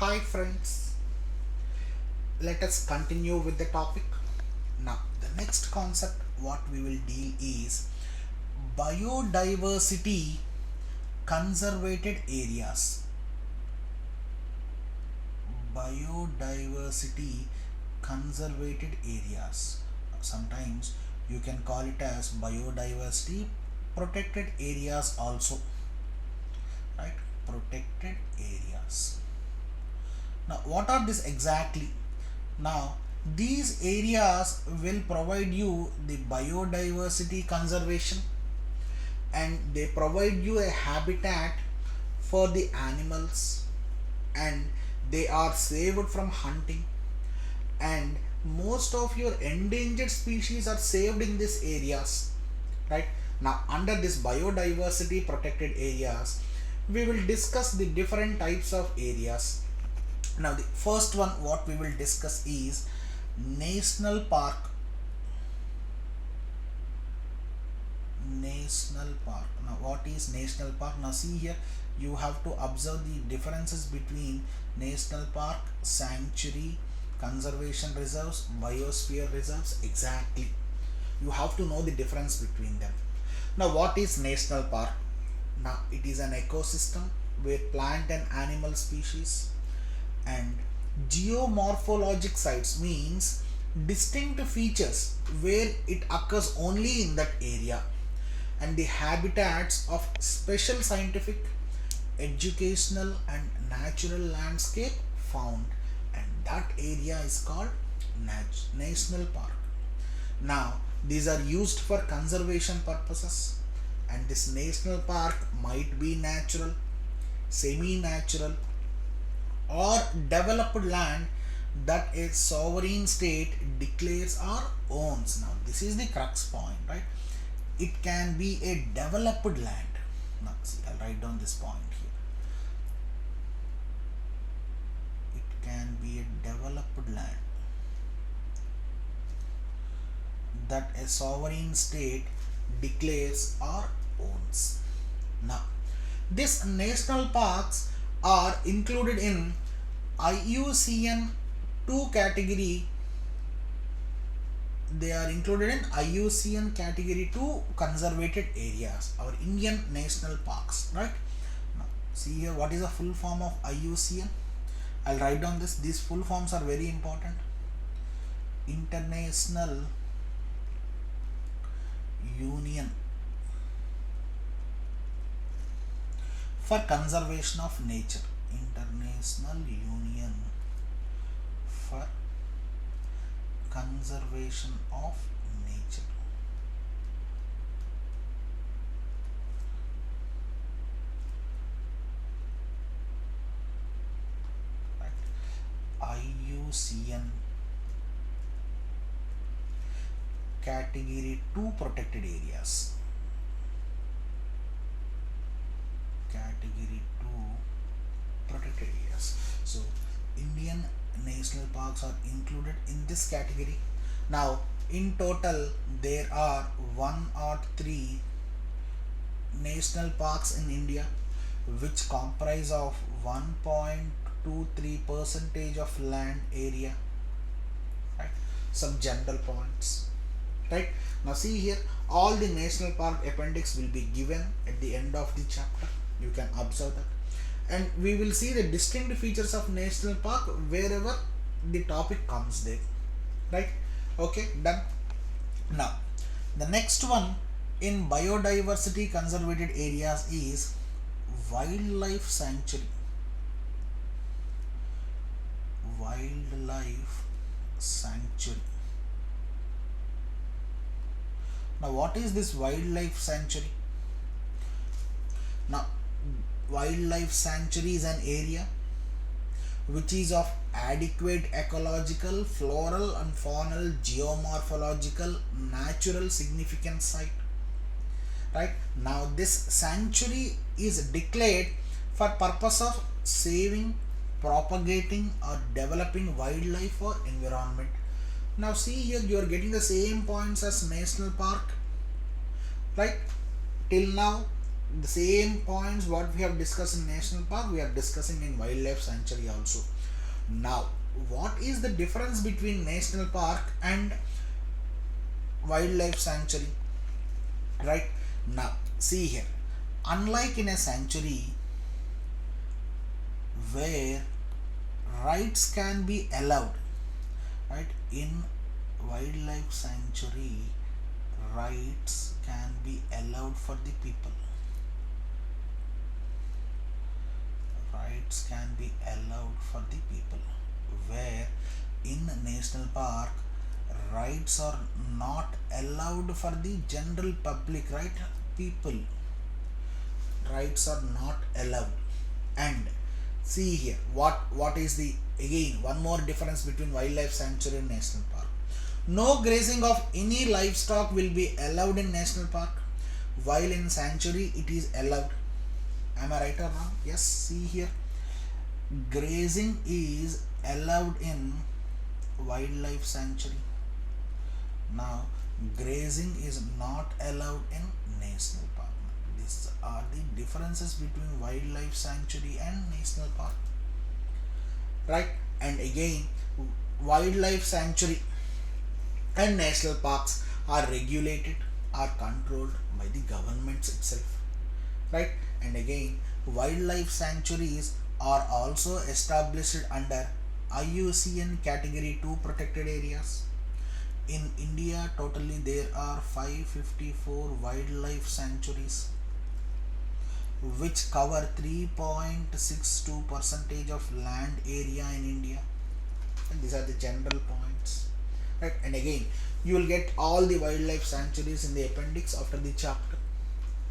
Hi friends, let us continue with the topic. Now, the next concept what we will deal is biodiversity conservated areas. Biodiversity conservated areas. Sometimes you can call it as biodiversity protected areas also, right? Protected areas. Now, what are these exactly? Now, these areas will provide you the biodiversity conservation and they provide you a habitat for the animals, and they are saved from hunting, and most of your endangered species are saved in these areas, right? Now, under this biodiversity protected areas, we will discuss the different types of areas. Now, the first one what we will discuss is national park. National park. Now, what is national park? Now, see here, you have to observe the differences between national park, sanctuary, conservation reserves, biosphere reserves. Exactly, you have to know the difference between them. Now, what is national park? Now, it is an ecosystem where plant and animal species and geomorphologic sites means distinct features where it occurs only in that area, and the habitats of special scientific, educational and natural landscape found, and that area is called national park. Now, these are used for conservation purposes, and this national park might be natural, semi natural, or developed land that a sovereign state declares or owns. Now, this is the crux point, right? It can be a developed land. Now, see, I'll write down this point here. It can be a developed land that a sovereign state declares or owns. Now, these national parks are included in IUCN 2 category. They are included in IUCN category 2 conservated areas, our Indian national parks, right? Now, see here, what is the full form of IUCN? I'll write down this. These full forms are very important. International Union for Conservation of Nature. International Union for Conservation of Nature. Right. IUCN category 2 protected areas. Category 2 protected areas. So, Indian national parks are included in this category. Now, in total, there are 103 national parks in India, which comprise of 1.23 percentage of land area. Right? Some general points. Right? Now, see here, all the national park appendix will be given at the end of the chapter. You can observe that, and we will see the distinct features of national park wherever the topic comes there, right? Okay, done. Now, the next one in biodiversity conservated areas is wildlife sanctuary. Wildlife sanctuary. Now, what is this wildlife sanctuary? Now, wildlife sanctuary is an area which is of adequate ecological, floral and faunal, geomorphological, natural significance site. Right? Now, this sanctuary is declared for purpose of saving, propagating or developing wildlife or environment. Now, see here, you are getting the same points as national park, right? Till now, The same points what we have discussed in national park, we are discussing in wildlife sanctuary also. Now, what is the difference between national park and wildlife sanctuary? Right now, see here. Unlike in a sanctuary where rights can be allowed, right? In wildlife sanctuary, rights can be allowed for the people. Rights can be allowed for the people. Where in national park, rights are not allowed for the general public, right? People. Rights are not allowed. And see here, what is the, again, one more difference between wildlife sanctuary and national park. No grazing of any livestock will be allowed in national park, while in sanctuary it is allowed. Am I right or wrong? Yes, see here. Grazing is allowed in wildlife sanctuary. Now, grazing is not allowed in national park. These are the differences between wildlife sanctuary and national park. Right? And again, wildlife sanctuary and national parks are regulated, are controlled by the governments itself. Right? And again, wildlife sanctuaries are also established under IUCN Category 2 protected areas. In India, totally there are 554 wildlife sanctuaries which cover 3.62 percentage of land area in India. And these are the general points. Right? And again, you will get all the wildlife sanctuaries in the appendix after the chapter.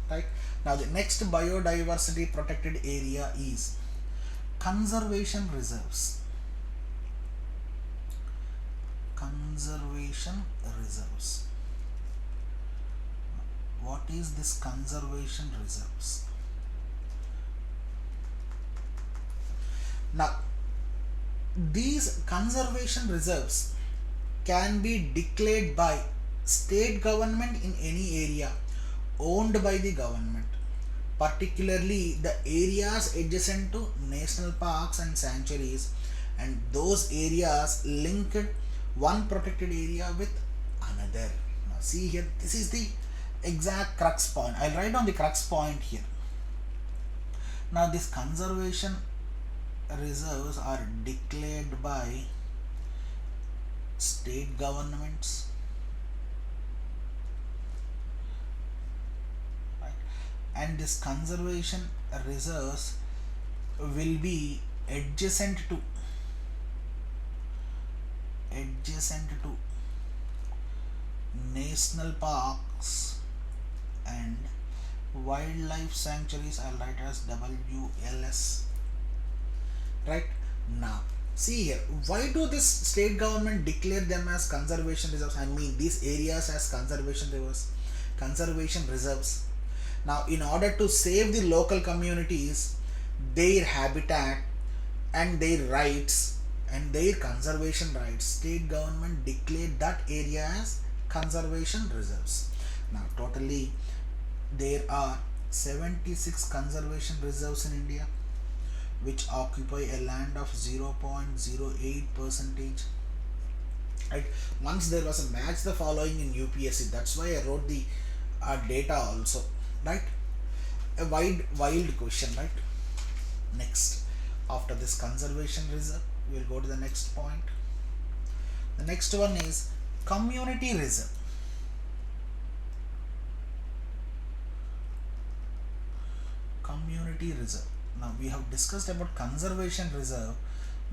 Right? Now the next biodiversity protected area is conservation reserves. Conservation reserves. What is this conservation reserves? Now, these conservation reserves can be declared by state government in any area owned by the government, particularly the areas adjacent to national parks and sanctuaries, and those areas linked one protected area with another. Now see here, this is the exact crux point. I'll write down the crux point here. Now this conservation reserves are declared by state governments, right? And this conservation reserves will be adjacent to national parks and wildlife sanctuaries. I'll write as WLS. Right? Now see here, why do this state government declare them as conservation reserves? I mean these areas as conservation reserves. Now in order to save the local communities, their habitat and their rights and their conservation rights, state government declared that area as conservation reserves. Now totally there are 76 conservation reserves in India, which occupy a land of 0.08 percentage. Right? Once there was a match the following in UPSC. That's why I wrote the data also. Right? A wild question. Right? Next, after this conservation reserve, we will go to the next point. The next one is community reserve. Community reserve. Now we have discussed about conservation reserve.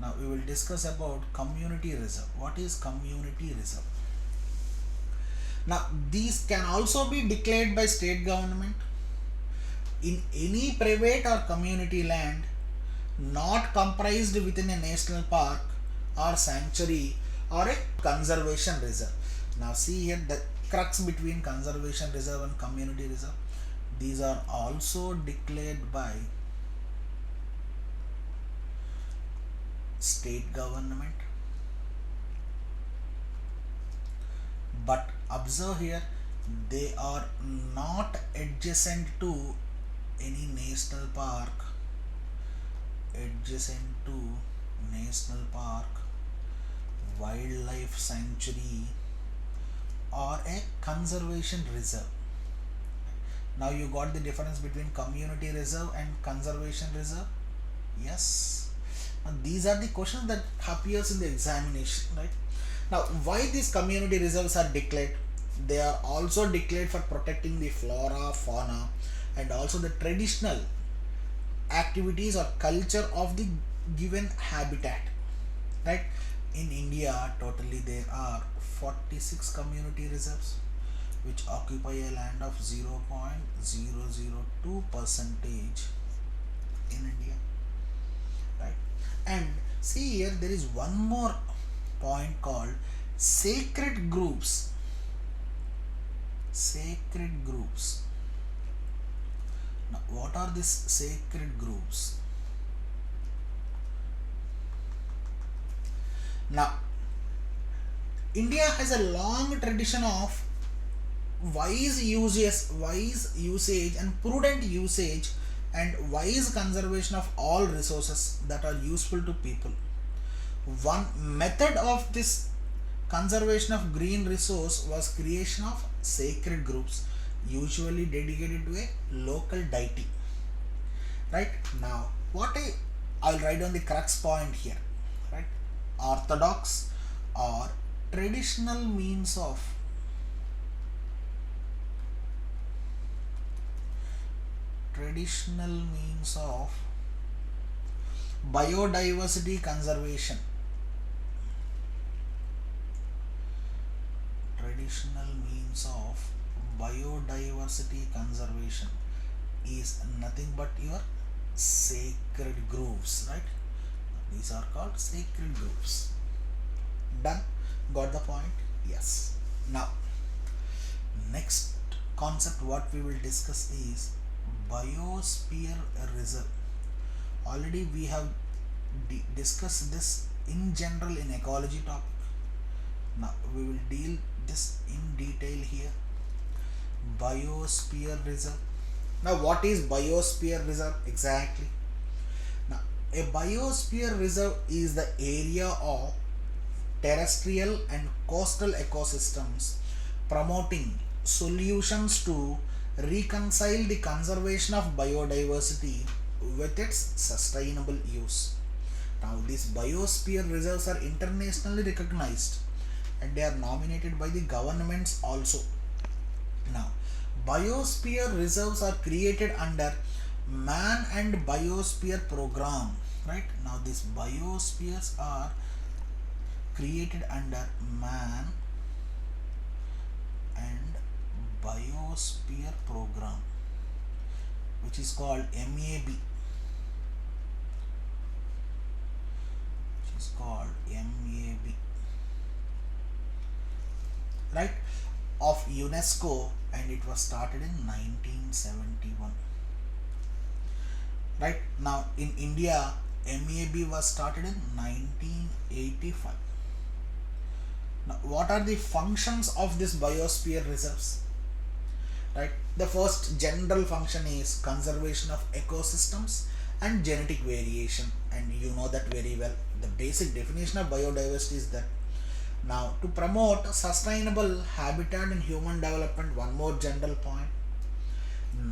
Now we will discuss about community reserve. What is community reserve? Now these can also be declared by state government in any private or community land not comprised within a national park or sanctuary or a conservation reserve. Now see here the crux between conservation reserve and community reserve. These are also declared by state government, but observe here, they are not adjacent to any national park adjacent to national park, wildlife sanctuary, or a conservation reserve. Now you got the difference between community reserve and conservation reserve. Yes, and these are the questions that appears in the examination, right? Now why these community reserves are declared? They are also declared for protecting the flora, fauna, and also the traditional activities or culture of the given habitat, right? In India totally there are 46 community reserves which occupy a land of 0.002 percentage in India, right? And see here there is one more point called sacred groups. Sacred groups. Now what are these sacred groups? Now India has a long tradition of wise usage and prudent usage and wise conservation of all resources that are useful to people. One method of this conservation of green resource was creation of sacred groups, usually dedicated to a local deity. Right now, I'll write down the crux point here. Right, orthodox or traditional means of biodiversity conservation. Traditional means of biodiversity conservation is nothing but your sacred groves, right? These are called sacred groves. Done? Got the point? Yes. Now, next concept what we will discuss is biosphere reserve. Already we have discussed this in general in ecology topic. Now we will deal this in detail here. Biosphere reserve. Now what is biosphere reserve exactly? Now a biosphere reserve is the area of terrestrial and coastal ecosystems promoting solutions to reconcile the conservation of biodiversity with its sustainable use. Now these biosphere reserves are internationally recognized and they are nominated by the governments also. Now biosphere reserves are created under Man and Biosphere program, right? Now these biospheres are created under Man and Biosphere program, which is called MAB, right, of UNESCO, and it was started in 1971. Right now in India, MAB was started in 1985. Now, what are the functions of this biosphere reserves? Right, the first general function is conservation of ecosystems and genetic variation, and you know that very well. The basic definition of biodiversity is that. Now to promote sustainable habitat and human development, one more general point.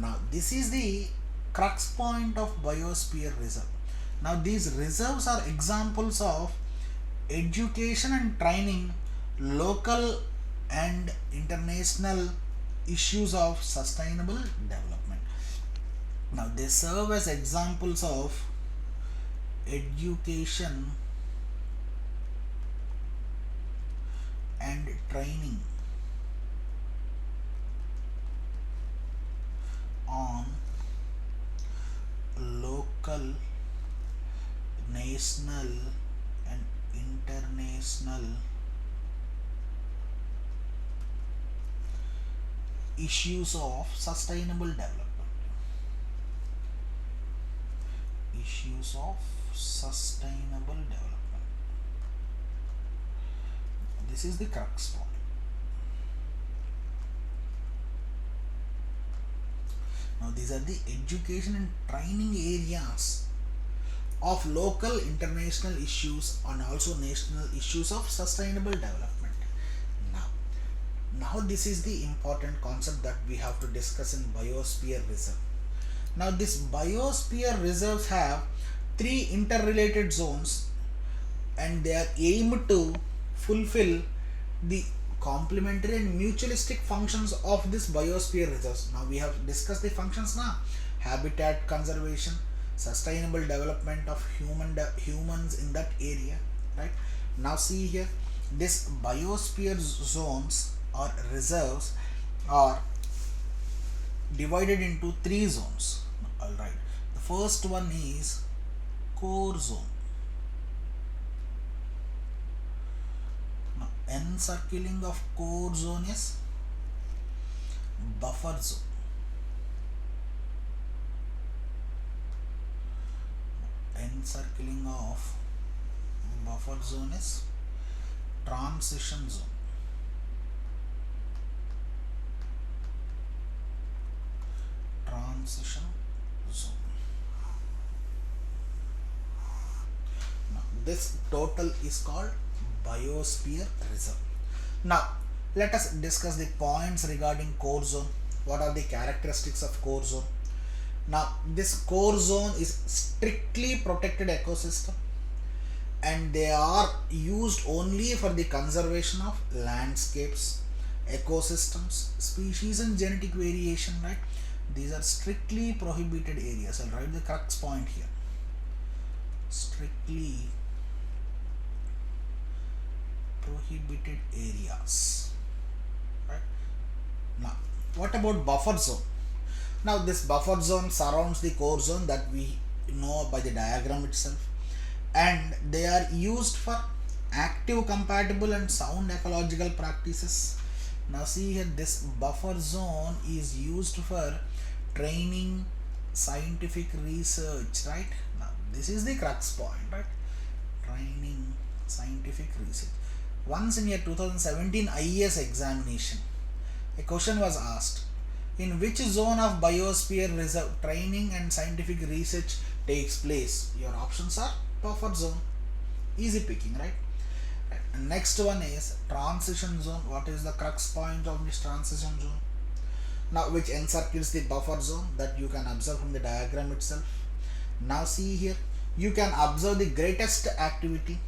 Now this is the crux point of biosphere reserve. Now these reserves are examples of education and training local and international issues of sustainable development. Now they serve as examples of education and training on local, national and international issues of sustainable development. Issues of sustainable development. This is the crux point. Now these these are the education and training areas of local international issues and also national issues of sustainable development. Now, now this is the important concept that we have to discuss in biosphere reserve. Now this biosphere reserves have three interrelated zones and they are aimed to fulfill the complementary and mutualistic functions of this biosphere reserves. Now we have discussed the functions now. Habitat conservation, sustainable development of humans in that area, right? Now see here, this biosphere zones or reserves are divided into three zones. All right, the first one is core zone. Now encircling of core zone is buffer zone. Encircling of buffer zone is transition zone. Transition zone. Now this total is called biosphere reserve. Now let us discuss the points regarding core zone. What are the characteristics of core zone? Now this core zone is strictly protected ecosystem and they are used only for the conservation of landscapes, ecosystems, species and genetic variation, right? These are strictly prohibited areas. I'll write the crux point here. Strictly prohibited areas, right? Now what about buffer zone? Now this buffer zone surrounds the core zone that we know by the diagram itself, and they are used for active, compatible and sound ecological practices. Now see here, this buffer zone is used for training, scientific research, right? Now this is the crux point, right? Training, scientific research. Once in your 2017 IES examination, a question was asked, in which zone of biosphere reserve training and scientific research takes place? Your options are buffer zone. Easy picking, right? Next one is transition zone. What is the crux point of this transition zone? Now which encircles the buffer zone, that you can observe from the diagram itself. Now see here, you can observe the greatest activity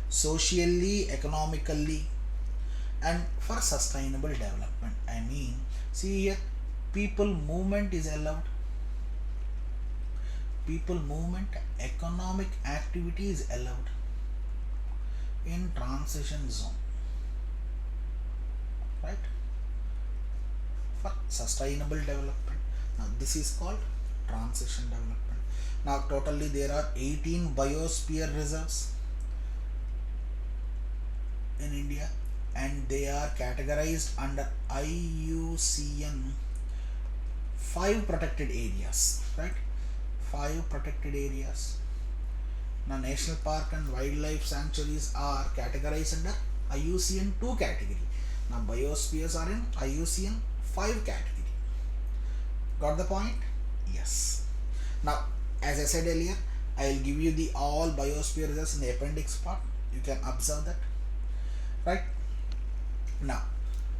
socially, economically and for sustainable development. I mean, see here, people movement is allowed. People movement, economic activity is allowed in transition zone, right? For sustainable development. Now this is called transition development. Now totally there are 18 biosphere reserves in India and they are categorized under IUCN 5 protected areas, right? 5 protected areas. Now national park and wildlife sanctuaries are categorized under IUCN 2 category. Now biospheres are in IUCN 5 category. Got the point? Yes. Now as I said earlier, I will give you the all biosphere reserves in the appendix part. You can observe that, right? Now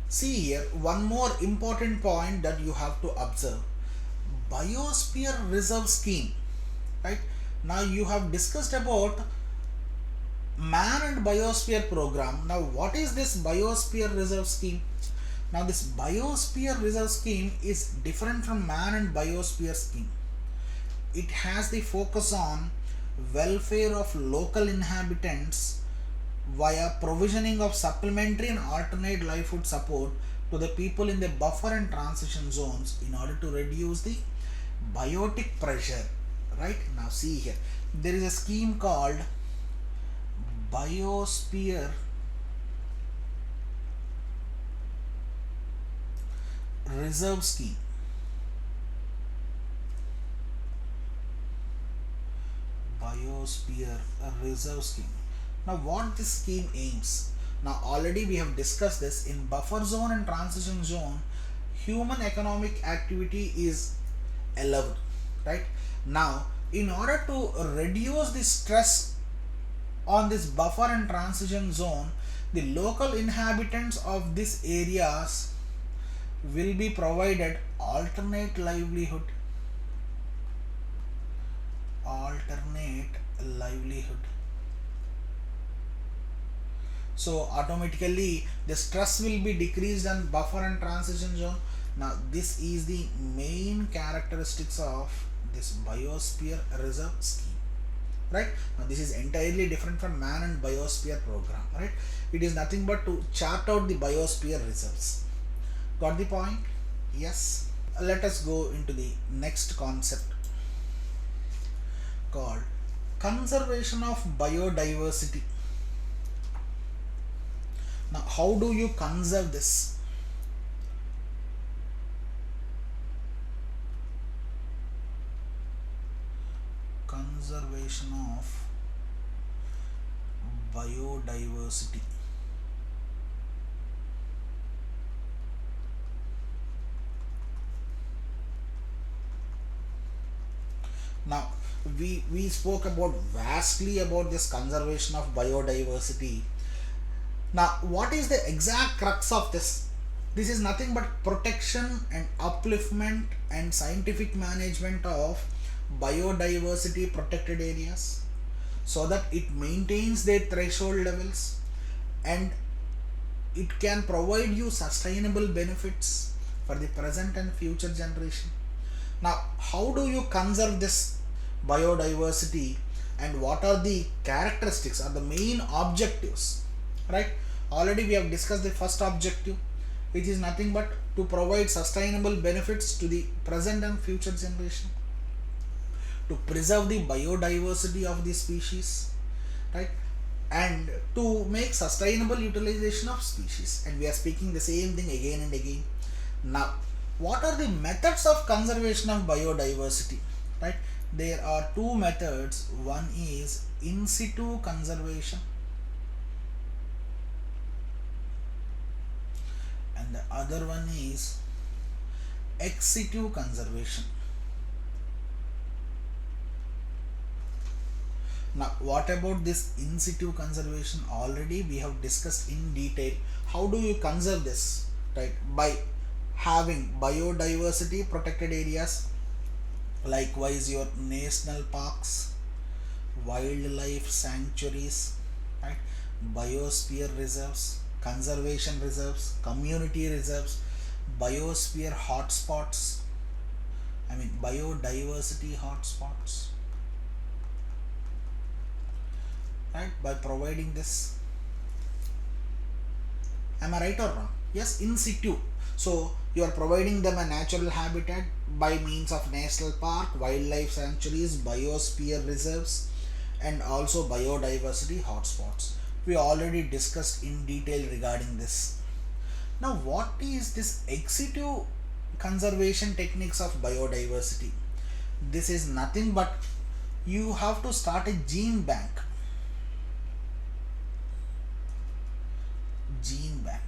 see here, one more important point that you have to observe. Biosphere reserve scheme, right? Now you have discussed about man and biosphere program. Now what is this biosphere reserve scheme? Now this biosphere reserve scheme is different from man and biosphere scheme. It has the focus on welfare of local inhabitants via provisioning of supplementary and alternate livelihood support to the people in the buffer and transition zones in order to reduce the biotic pressure, right? Now see here, there is a scheme called biosphere reserve scheme. Biosphere reserve scheme. Now what this scheme aims? Now already we have discussed this. In buffer zone and transition zone, human economic activity is allowed, right? Now, in order to reduce the stress on this buffer and transition zone, the local inhabitants of these areas will be provided alternate livelihood. Alternate livelihood. So automatically the stress will be decreased on buffer and transition zone. Now this is the main characteristics of this biosphere reserve scheme, right? Now this is entirely different from man and biosphere program, right? It is nothing but to chart out the biosphere reserves. Got the point? Yes. Let us go into the next concept called conservation of biodiversity. Now how do you conserve this? Conservation of biodiversity. Now we spoke about vastly about this conservation of biodiversity. Now what is the exact crux of this? This is nothing but protection and upliftment and scientific management of biodiversity protected areas so that it maintains their threshold levels and it can provide you sustainable benefits for the present and future generation. Now how do you conserve this biodiversity and what are the characteristics or the main objectives, right? Already we have discussed the first objective, which is nothing but to provide sustainable benefits to the present and future generation, to preserve the biodiversity of the species, right? And to make sustainable utilization of species, and we are speaking the same thing again and again. Now what are the methods of conservation of biodiversity, right? There are two methods. One is in situ conservation and the other one is ex situ conservation. Now what about this in situ conservation? Already we have discussed in detail. How do you conserve this, right? By having biodiversity protected areas, likewise your national parks, wildlife sanctuaries, right? Biosphere reserves, conservation reserves, community reserves, biosphere hotspots, biodiversity hotspots, right? By providing this, am I right or wrong? Yes, in situ. So you are providing them a natural habitat by means of national park, wildlife sanctuaries, biosphere reserves, and also biodiversity hotspots. We already discussed in detail regarding this. Now what is this ex situ conservation techniques of biodiversity? This is nothing but you have to start a gene bank. Gene bank,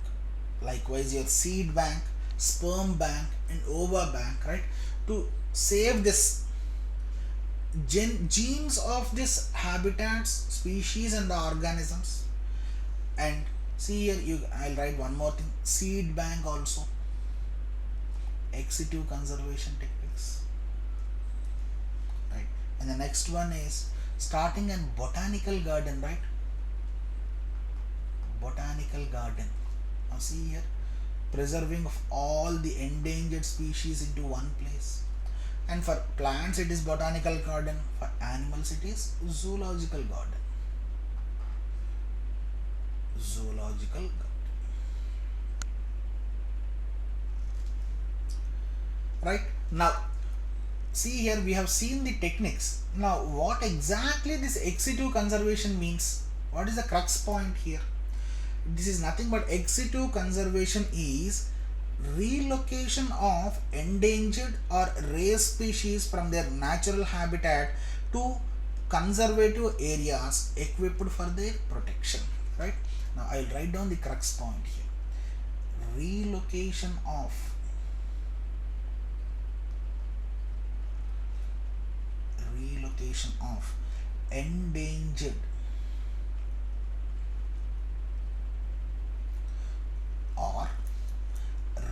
likewise your seed bank, sperm bank and ova bank, right? To save this genes of this habitats, species and the organisms. And see here, I'll write one more thing, seed bank also, ex situ conservation techniques, right? And the next one is starting a botanical garden, right? Botanical garden. Now see here, preserving of all the endangered species into one place. And for plants it is botanical garden, for animals it is zoological garden. Zoological garden. Right? Now see here, we have seen the techniques. Now what exactly this ex situ conservation means? What is the crux point here? This is nothing but ex situ conservation is relocation of endangered or rare species from their natural habitat to conservative areas equipped for their protection, right? Now I'll write down the crux point here. Relocation of conservation of endangered or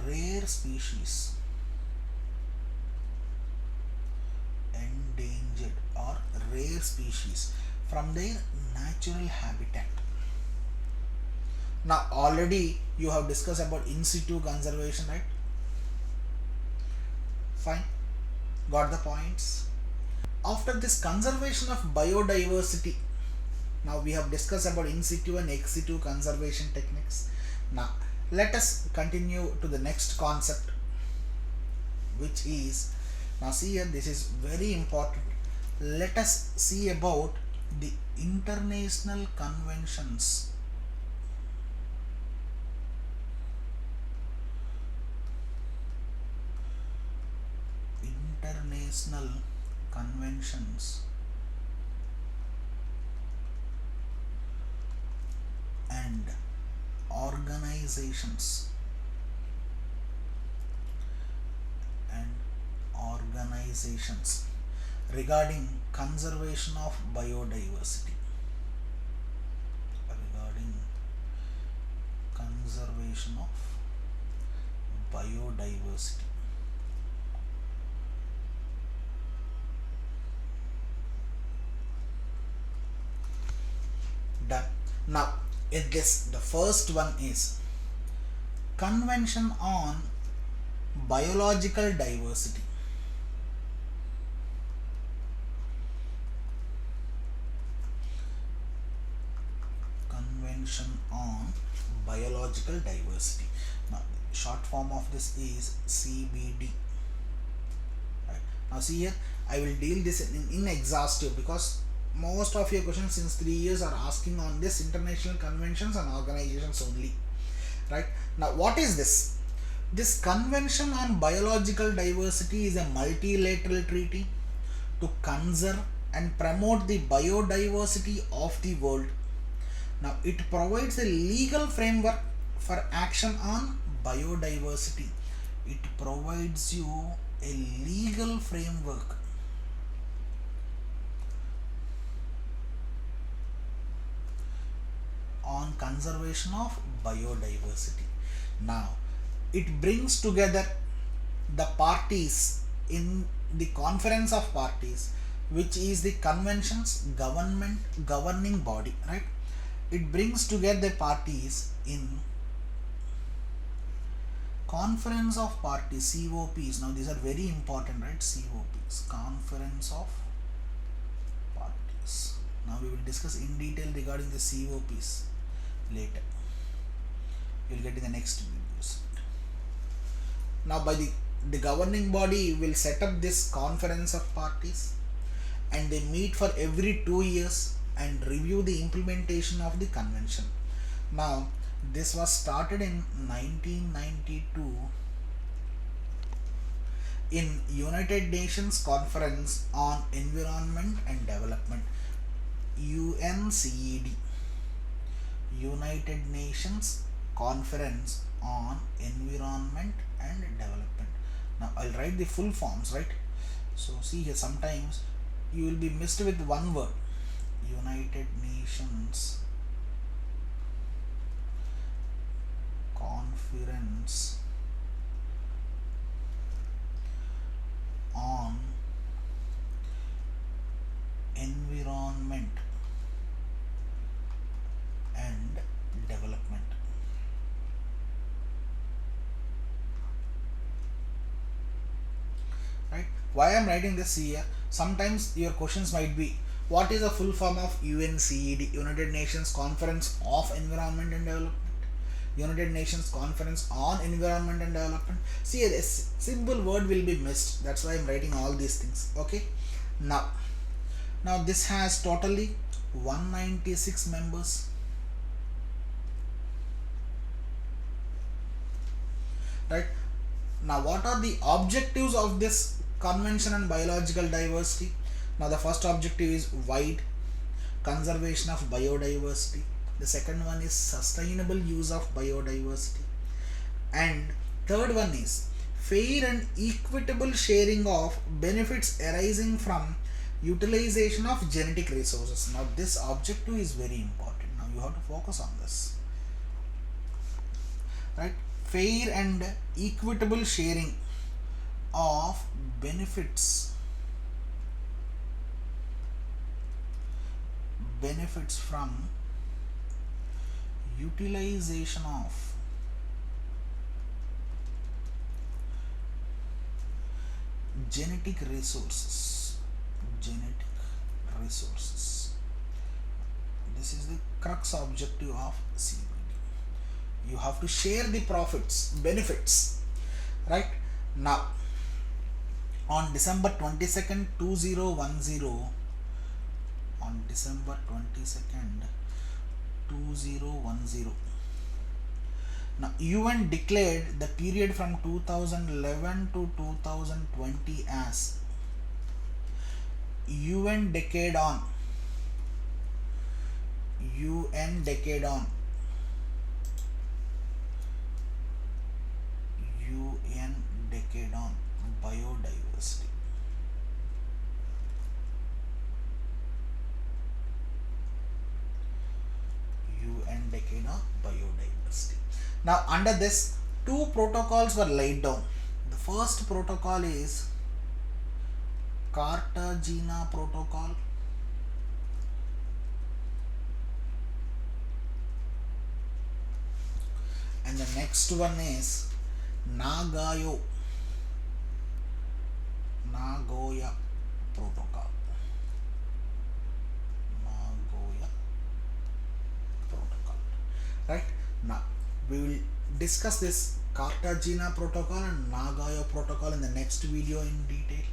rare species, endangered or rare species from their natural habitat. Now already you have discussed about in situ conservation, right? Fine, got the points. After this conservation of biodiversity, now we have discussed about in situ and ex situ conservation techniques. Now let us continue to the next concept, which is, now see here, this is very important. Let us see about the international conventions international conventions and organizations regarding conservation of biodiversity, regarding conservation of biodiversity. Done. Now in this, the first one is Convention on Biological Diversity. Convention on Biological Diversity. Now short form of this is CBD. Right. Now see here, I will deal this in exhaustive, because most of your questions since 3 years are asking on this international conventions and organizations only. Right. Now what is this? This Convention on Biological Diversity is a multilateral treaty to conserve and promote the biodiversity of the world. Now it provides a legal framework for action on biodiversity. It provides you a legal framework on conservation of biodiversity. Now it brings together the parties in the conference of parties, which is the convention's governing body, right? It brings together parties in conference of parties, COPs. Now these are very important, right? COPs, conference of parties. Now we will discuss in detail regarding the COPs later. You will get in the next videos. Now by the governing body will set up this conference of parties, and they meet for every 2 years and review the implementation of the convention. Now this was started in 1992 in United Nations Conference on Environment and Development, UNCED, United Nations Conference on Environment and Development. Now I'll write the full forms, right? So see here, sometimes you will be missed with one word. United Nations Conference on Environment and Development. Right? Why I am writing this here? Sometimes your questions might be, what is the full form of UNCED, United Nations Conference of Environment and Development? United Nations Conference on Environment and Development. See, a simple word will be missed. That's why I'm writing all these things. Okay. Now this has totally 196 members. Right. Now what are the objectives of this Convention on Biological Diversity? Now the first objective is wide conservation of biodiversity. The second one is sustainable use of biodiversity. And third one is fair and equitable sharing of benefits arising from Utilization of genetic resources. Now this objective is very important. Now you have to focus on this. Right? Fair and equitable sharing of benefits from utilization of genetic resources. This is the crux objective of CBD. You have to share the benefits, right? Now on December 22nd 2010, on December 22nd 2010, now UN declared the period from 2011 to 2020 as UN Decade on biodiversity. UN Decade on biodiversity. Now under this, two protocols were laid down. The first protocol is Cartagena Protocol, and the next one is Nagoya Protocol. Right? Now we will discuss this Cartagena Protocol and Nagoya Protocol in the next video in detail.